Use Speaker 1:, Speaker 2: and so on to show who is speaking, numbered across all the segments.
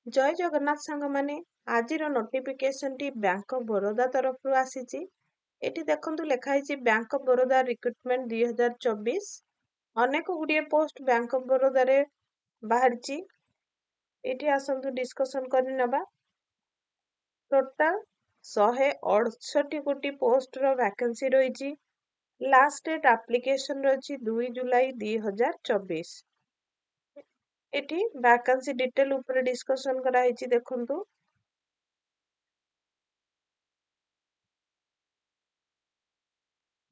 Speaker 1: जय जगन्नाथ सांग माने आज notification T bank of Baroda तरफ आसी। एटी देखंतु लेखा है बैंक ऑफ बड़ौदा रिक्रुटमेंट 2024 अनेक गुड़िए पोस्ट बैंक ऑफ बड़ौदा रे बाहरी। एटी आसंतु डिस्कशन कर नबा। टोटाल 168 कोटी पोस्ट रो वैकेंसी रही। लास्ट डेट एप्लिकेशन रही 2 जुलाई 2024। एटी वैकेंसी डिटेल ऊपर डिस्कशन कराई देखंतु।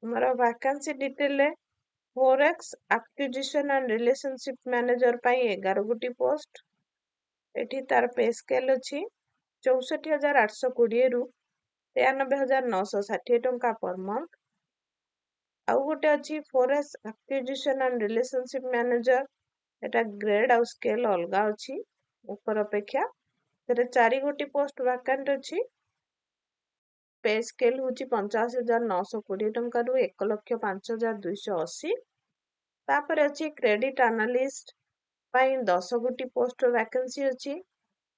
Speaker 1: हमारा vacancy detail forex acquisition and relationship manager पाई 11 गोटी पोस्ट। एठी तार पे स्केल अछि 64,820 रु 93,960 टंका पर मंथ। आउ गोटे अछि forex acquisition and relationship manager. Etah grade आउ स्केल अलगा अछि ऊपर अपेक्षा। तेरे 4 गोटी पोस्ट वैकेंट अछि। पे स्केल होची 85,920 टंका रु 1,05,280। तापर अछि क्रेडिट एनालिस्ट पाई 10 गोटी पोस्ट वैकेंसी अछि।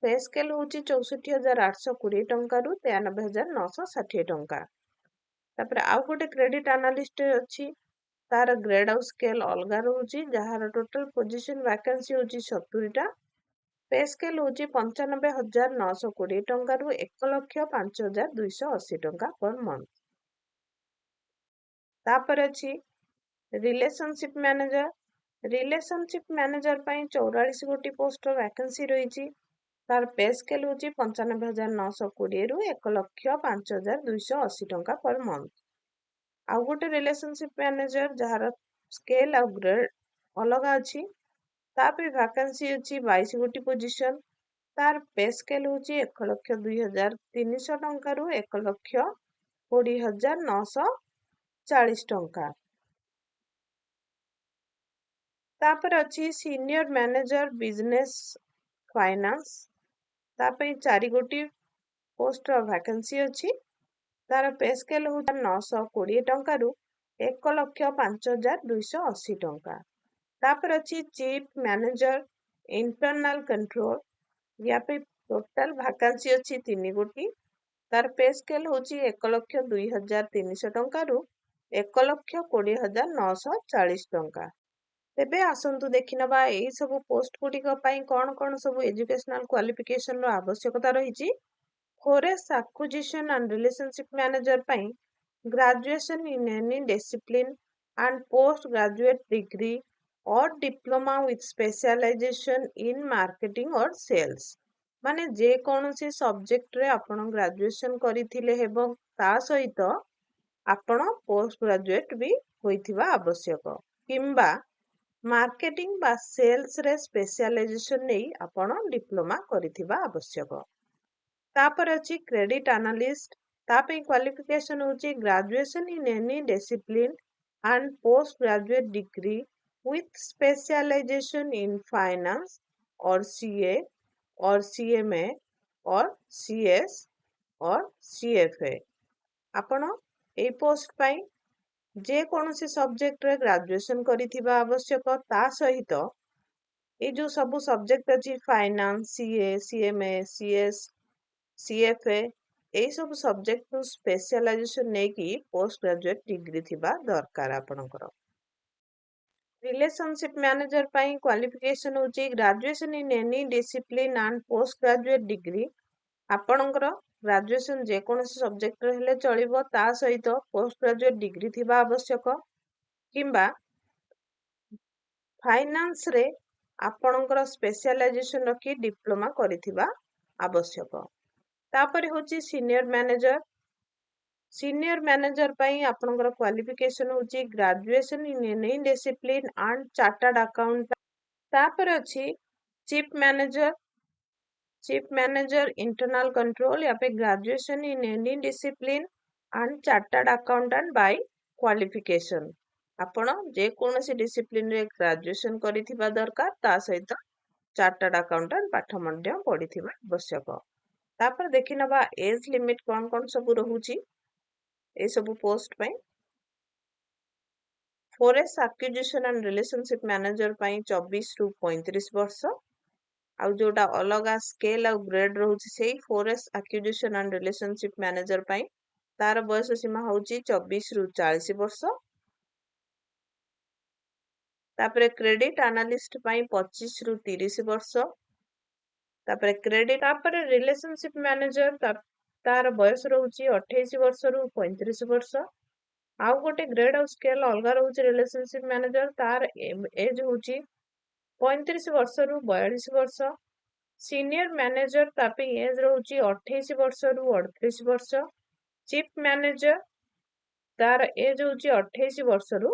Speaker 1: पे स्केल होची 64,820 टंका रु 93,960 टंका। तापर आउ गोटे क्रेडिट एनालिस्ट अछि। तार ग्रेड आउ स्केल अलगा रहउची जहार टोटल पोजीशन वैकेंसी होची 70 टा। पे स्केल होची 95,920 टंका रु 1,05,280 टंका पर मंथ। तापर अछि रिलेशनशिप मैनेजर पाई 44 गोटी पोस्ट वैकेंसी रही। तार पे स्केल होची 95,920 रु 1,05,280 टंका पर मंथ। आउ गोटे रिलेशनशिप मैनेजर जहार स्केल आउ ग्रेड अलगा अछि। तापर वैकेंसी अछि 22 गोटी पोजीशन। तार पे स्केल होची 1,02,300 टंका रु 1,20,940 टंका। तापर अछि सीनियर मैनेजर बिजनेस फाइनेंस। तापर 4 गोटी पोस्ट वैकेंसी अछि। तार पे स्केल होची 920 टंका रु 1,05,280 टंका। तापर अछि चीफ मैनेजर इंटरनल कंट्रोल। या पे टोटल वैकेंसी अछि 3 गोटी। तार पे स्केल होची 1,02,300 टंका रु 1,20,940 टंका। तेबे आसंतु देखिनबा एई सब पोस्ट गुडी पाई कौन कौन सब एजुकेशनल क्वालिफिकेशन रो आवश्यकता रही। Forex acquisition and relationship manager पाई graduation in any discipline and post graduate degree or diploma with specialization in marketing or sales. माने जे कौनसी सब्जेक्ट रे आपण ग्रेजुएशन करिथिले हेबो ता सहित आपण पोस्ट ग्रेजुएट भी होइथिबा आवश्यक किंबा मार्केटिंग बा सेल्स रे स्पेशलाइजेशन नै आपण डिप्लोमा करिथिबा आवश्यक। तापर अछि क्रेडिट एनालिस्ट। तापे क्वालिफिकेशन होची graduation in any discipline and post graduate degree with specialization in finance or CA or CMA or CS or CFA। आपण ए पोस्ट पाई जे कौनसी सब्जेक्ट रे ग्रेजुएशन करिथिबा आवश्यक ता सहित ए जो सब सब्जेक्ट अछि finance CA CMA CS CFA ए सब सब्जेक्ट रो स्पेशलाइजेशन नै कि पोस्ट ग्रेजुएट डिग्री थिबा दरकार आपणकर। रिलेशनशिप मैनेजर पाई क्वालिफिकेशन होची graduation in any discipline and post graduate degree. आपणकर ग्रेजुएशन जे कौनसी सब्जेक्ट रे हेले चलिबो ता सहित पोस्ट ग्रेजुएट डिग्री थिबा आवश्यक किंबा फाइनेंस रे आपणकर स्पेशलाइजेशन रखी डिप्लोमा करिथिबा आवश्यक। तापर होची सीनियर मैनेजर पाई आपणकर क्वालिफिकेशन होची graduation in any discipline and chartered account. तापर अछि चीफ मैनेजर इंटरनल कंट्रोल या पे graduation in any discipline and chartered accountant bye qualification. आपण जे कोनोसी डिसिप्लिन रे ग्रेजुएशन करिथिबा दरकार ता सहित चार्टर्ड अकाउंटेंट पाठ मध्य पढिथिबा आवश्यक। तापर देखिनबा एज लिमिट कौन कौन सब रहुची ए सब पोस्ट पाई। Forex acquisition and relationship manager पाई 24 रु 35 वर्ष। ଆଉ ଯୋଉଟା ଅଲଗା ସ୍କେଲ ଆଉ ଗ୍ରେଡ ରହୁଛି ସେଇ ଫରେଷ୍ଟ ଆକ୍ୟୁଜିସନ ଆଣ୍ଡ ରିଲେସନସିପ ମ୍ୟାନେଜର ପାଇଁ ତାର ବୟସ ସୀମା ହଉଛି 24 ରୁ 40 ବର୍ଷ। ତାପରେ କ୍ରେଡିଟ ଆନାଲିଷ୍ଟ ପାଇଁ 25 ରୁ 30 ବର୍ଷ। ତାପରେ ରିଲେସନସିପ ମ୍ୟାନେଜର ତାର ବୟସ ରହୁଛି 28 ବର୍ଷରୁ 35 ବର୍ଷ। ଆଉ ଗୋଟେ ଗ୍ରେଡ ଆଉ ସ୍କେଲ ଅଲଗା ରହୁଛି ରିଲେସନସିପ ମ୍ୟାନେଜର, ତାର ଏଜ ହଉଛି 35 ବର୍ଷରୁ 42 ବର୍ଷ। ସିନିୟର ମ୍ୟାନେଜର ତା ପାଇଁ ଏଜ ରହୁଛି 28 ବର୍ଷରୁ 38 ବର୍ଷ। ଚିଫ ମ୍ୟାନେଜର ତାର ଏଜ ହଉଛି 28 ବର୍ଷରୁ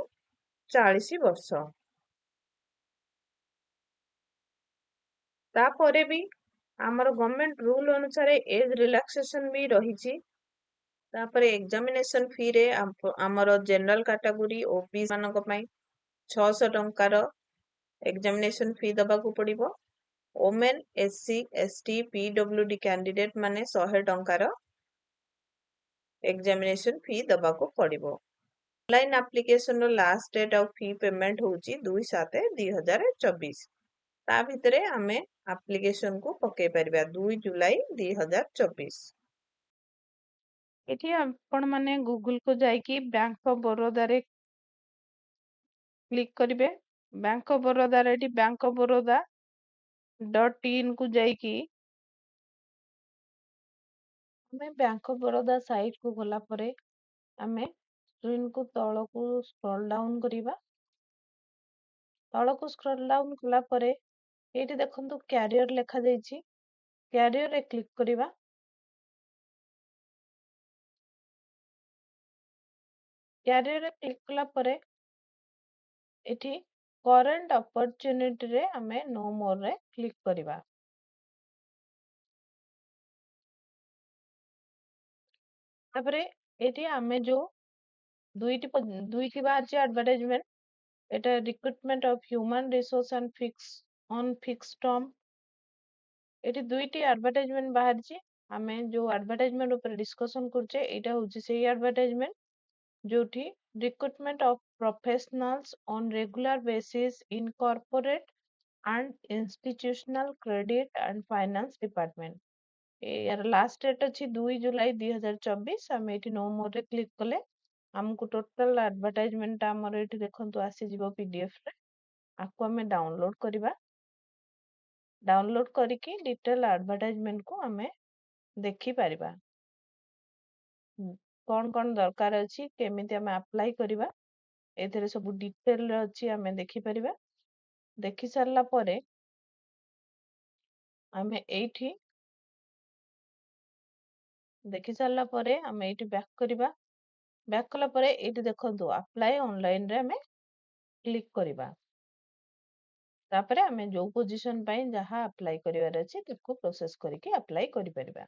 Speaker 1: 40 ବର୍ଷ। ତାପରେ ବି ଆମର ଗଭର୍ଣ୍ଣମେଣ୍ଟ ରୁଲ ଅନୁସାରେ ଏଜ ରିଲାକ୍ସେସନ ବି ରହିଛି। ତାପରେ ଏକ୍ସାମିନେସନ ଫି ରେ ଆମର ଜେନେରାଲ କାଟାଗୋରୀ ଓବିସି ମାନଙ୍କ ପାଇଁ 600 ଟଙ୍କାର ଏକ୍ସାମିନେସନ ଫି ଦବାକୁ ପଡିବ। Women, SC, ST, PWD candidate ମାନେ 100 ଟଙ୍କାର ଏକ୍ସାମିନେସନ ଫି ଦବାକୁ ପଡିବ। ଅନଲାଇନ ଆପ୍ଲିକେସନ ର ଲାଷ୍ଟ ଡେଟ୍ ଆଉ ଫି ପେମେଣ୍ଟ ହଉଛି 2/7/2024। ତା ଭିତରେ ଆମେ ଆପ୍ଲିକେସନ କୁ ପକେଇ ପାରିବା 2 ଜୁଲାଇ 2024।
Speaker 2: ଏଠି ଆପଣ ମାନେ ଗୁଗୁଲ କୁ ଯାଇକି ବ୍ୟାଙ୍କ ଅଫ ବରୋଦାରେ କ୍ଲିକ୍ କରିବେ। ବ୍ୟାଙ୍କ ଅଫ ବରୋଦାରେ ଏଠି ବ୍ୟାଙ୍କ ଅଫ ବରୋଦା .in କୁ ଯାଇକି ଆମେ ବ୍ୟାଙ୍କ ଅଫ ବରୋଦା ସାଇଟ୍ କୁ ଗଲା ପରେ ଆମେ ସ୍କ୍ରିନ୍ କୁ ତଳକୁ ସ୍କ୍ରଲ୍ ଡାଉନ୍ କରିବା। ତଳକୁ ସ୍କ୍ରଲ୍ ଡାଉନ୍ କଲା ପରେ ଏଇଠି ଦେଖନ୍ତୁ କ୍ୟାରିୟର ଲେଖାଯାଇଛି। କ୍ୟାରିୟରରେ କ୍ଲିକ୍ କରିବା। କ୍ୟାରିୟରରେ କ୍ଲିକ୍ କଲା ପରେ ଏଠି କରେଣ୍ଟ ଅପରଚ୍ୟୁନିଟିରେ ଆମେ नो ମୋର ରେ କ୍ଲିକ୍ କରିବା। ତାପରେ ଏଠି ଆମେ ଯୋଉ ଦୁଇଟି ବାହାରିଛି ଆଡଭର୍ଟାଇଜମେଣ୍ଟ, এটা recruitment of human resource and fixed term. ଏଠି ଦୁଇଟି ଆଡଭର୍ଟାଇଜମେଣ୍ଟ ବାହାରିଛି। ଆମେ ଯୋଉ ଆଡଭର୍ଟାଇଜମେଣ୍ଟ ଉପରେ ଡିସ୍କସନ କରୁଛେ ଏଇଟା ହଉଛି ସେଇ ଆଡଭର୍ଟାଇଜମେଣ୍ଟ ଯୋଉଠି recruitment of professionals on regular basis in corporate and institutional credit and finance department. यार लास्ट डेट अच्छी 2 जुलाई 2024। आम ये नो मोर रे क्लिक कले आमको टोटल एडवर्टाइजमेंट आमर ये देखो आसीज पीडीएफ रे। आपको आम डाउनलोड करवा। डाउनलोड करके डिटेल एडवर्टाइजमेंट को आम देखी पारिबा। कौन कौन दरकार अच्छी केमिति आम अप्लाई करवा एथिरे सब डिटेल अच्छी आम देखी पारिबा। देखी सारला परे आम एठी देखी सारला परे आम एठी बैक करवा। बैक कला परे एठी देखंतु अप्लाई ऑनलाइन रे आम क्लिक करवा। तापरे आम जो पोजीशन पाई जहाँ अप्लाई करिवार अछि ताको प्रोसेस करके अप्लाई करि परिबा।